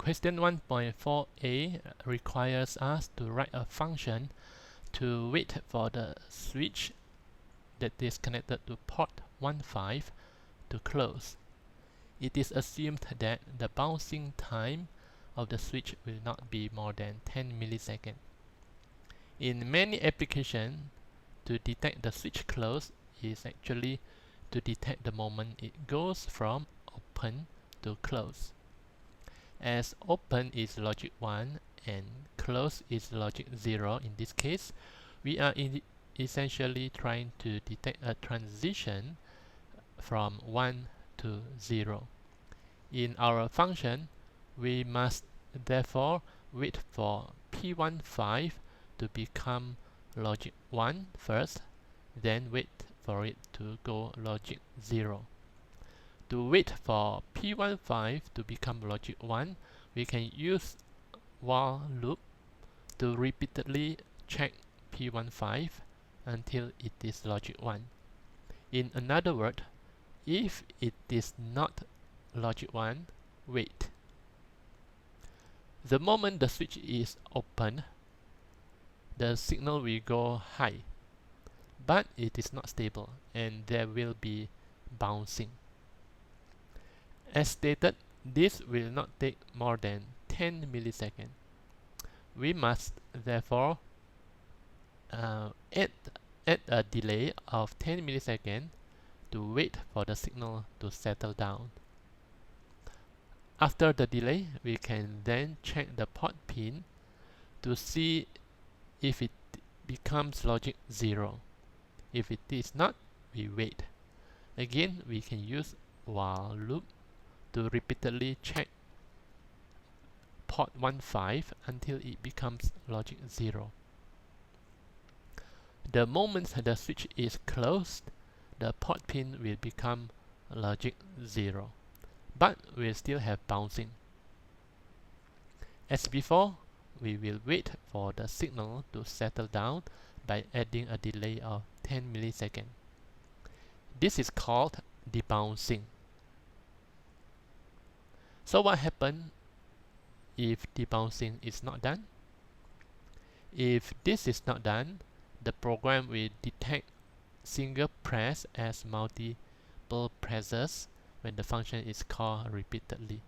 Question 1.4a requires us to write a function to wait for the switch that is connected to port 15 to close. It is assumed that the bouncing time of the switch will not be more than 10 milliseconds. In many applications, to detect the switch close is actually to detect the moment it goes from open to close. As open is logic 1 and close is logic 0 in this case, we are essentially trying to detect a transition from 1 to 0. In our function, we must therefore wait for P15 to become logic 1 first, then wait for it to go logic 0. To wait for P15 to become logic 1, we can use while loop to repeatedly check P15 until it is logic 1. In another word, if it is not logic 1, wait. The moment the switch is open, the signal will go high, but it is not stable and there will be bouncing. As stated, this will not take more than 10 milliseconds. We must therefore add a delay of 10 milliseconds to wait for the signal to settle down. After the delay, we can then check the port pin to see if it becomes logic 0. If it is not, we wait. Again, we can use while loop to repeatedly check port 15 until it becomes logic 0. The moment the switch is closed, the port pin will become logic 0, but we'll still have bouncing. As before, we will wait for the signal to settle down by adding a delay of 10 milliseconds. This is called debouncing. So what happens if debouncing is not done? If this is not done, the program will detect single press as multiple presses when the function is called repeatedly.